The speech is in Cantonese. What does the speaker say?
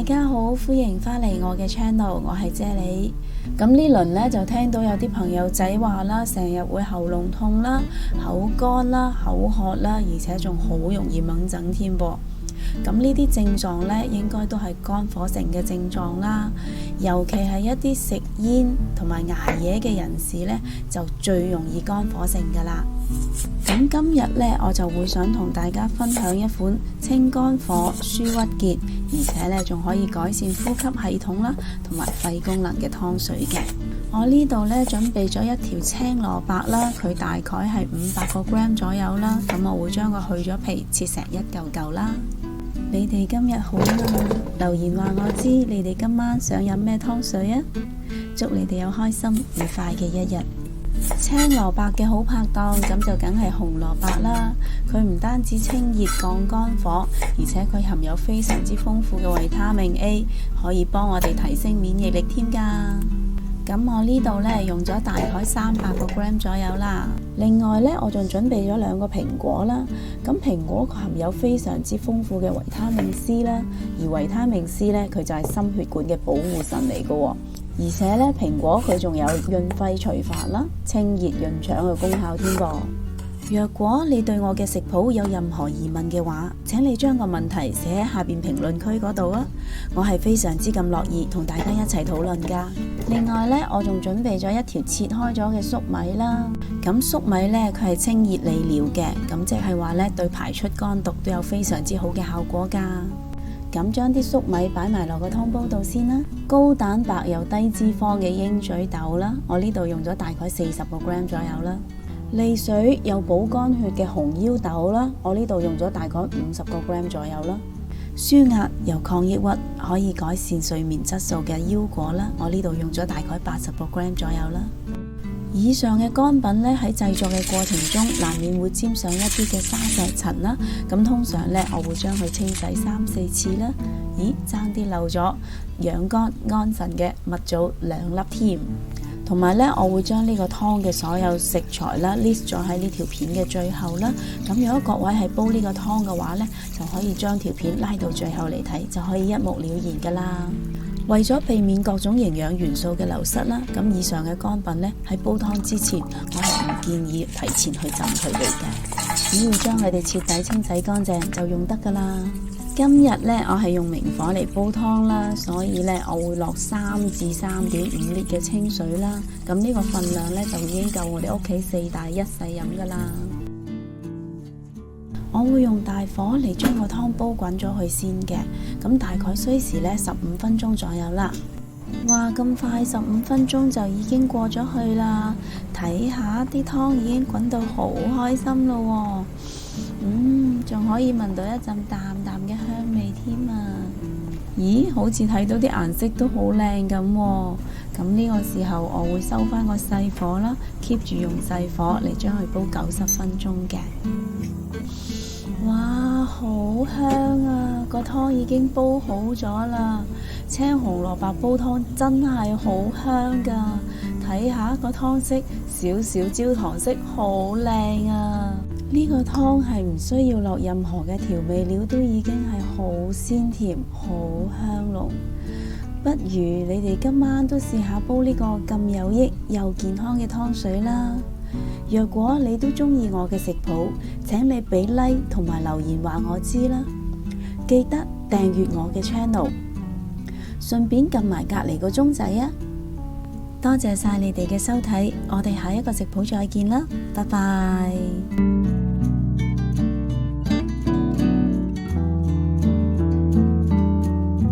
家好，歡迎返嚟我嘅 channel， 我係啫喱。咁呢輪呢，就聽到有啲朋友仔話啦，成日會喉嚨痛啦、口乾啦、口渴啦，而且仲好容易猛疹添噃。咁呢啲症狀呢，應該都係肝火盛嘅症狀啦。尤其係一啲食煙同埋捱夜嘅人士呢，就最容易肝火盛噶啦。咁今日呢，我就會想同大家分享一款清肝火、舒鬱結，而且呢仲可以改善呼吸系統啦，同埋肺功能嘅湯水嘅。我呢度呢準備咗一條青蘿蔔啦，佢大概係500個 gram 左右啦。咁我會將佢去咗皮，切成一嚿嚿啦。你哋今日好嗎？留言話我知，你哋今晚想飲咩湯水啊？祝你哋有開心愉快嘅一日。青蘿蔔嘅好拍檔，咁就梗係紅蘿蔔啦。佢唔單止清熱降肝火，而且佢含有非常之豐富嘅維他命 A， 可以幫我哋提升免疫力添噶。咁我呢度呢，用咗大概300個 gram 左右啦。另外呢，我仲準備咗2個蘋果啦。咁蘋果含有非常之豐富嘅維他命 C 啦，而維他命 C 呢，佢就係心血管嘅保護神嚟嘅。而且呢，蘋果佢仲有潤肺除煩啦、清熱潤腸嘅功效添噃。若果你對我嘅食譜有任何疑問嘅話，請你將個問題寫喺下邊評論區嗰度啊，我係非常之咁樂意同大家一齊討論噶。另外呢，我仲準備咗一條切開咗嘅粟米啦。咁粟米呢，佢係清熱利尿嘅，咁即係話呢，對排出肝毒都有非常之好嘅效果噶。咁將啲粟米擺埋落個湯煲度先啦。高蛋白又低脂肪嘅鷹嘴豆啦，我呢度用咗大概40個 gram 左右啦。利水有補肝血嘅紅腰豆啦，我呢度用咗大概50個 gram 左右啦。舒壓又抗抑鬱，可以改善睡眠質素嘅腰果啦，我呢度用咗大概80個 gram 左右啦。以上嘅乾品呢，喺製作嘅過程中難免會沾上一啲嘅沙石塵啦，咁通常呢，我會將佢清洗3-4次啦。咦，爭啲漏咗養肝安神嘅蜜棗2粒添。同埋呢，我會將呢個湯嘅所有食材啦 list 咗喺呢條片嘅最後啦。咁如果各位係煲呢個湯嘅話呢，就可以將條片拉到最後嚟睇，就可以一目了然噶啦。為咗避免各種營養元素嘅流失啦，咁以上嘅乾品呢，喺煲湯之前，我係唔建議提前去浸佢哋嘅，只要將佢哋徹底清洗乾淨就用得噶啦。今日呢，我係用明火嚟煲湯啦，所以呢，我會落3至3.5 litre嘅清水啦。咁呢個份量呢，就已經夠我哋屋企4大1細飲噶啦。我會用大火嚟將個湯煲滾咗去先嘅，咁大概需時呢15分鐘左右啦。哇，咁快15分鐘就已經過咗去啦！睇下啲湯已經滾到好開心咯喎，仲可以聞到一陣淡淡嘅香味添啊！咦，好似睇到啲顏色都好靚咁喎。咁呢個時候我會收翻個細火啦，keep 住用細火嚟將佢煲90分鐘嘅。哇，好香啊！個湯已經煲好咗啦。青紅蘿蔔煲湯真係好香噶，睇下個湯色，少少焦糖色，好靚啊！呢個湯係唔需要落任何嘅調味料，都已經係好鮮甜、好香濃。不如你哋今晚都試下煲呢個咁有益又健康嘅湯水啦。若果你都中意我嘅食譜，請你俾 like 同埋留言話我知啦。記得訂閱我嘅 channel， 順便撳埋隔籬個鐘仔啊！多謝晒你哋嘅收睇，我哋下一個食譜再見啦，拜拜。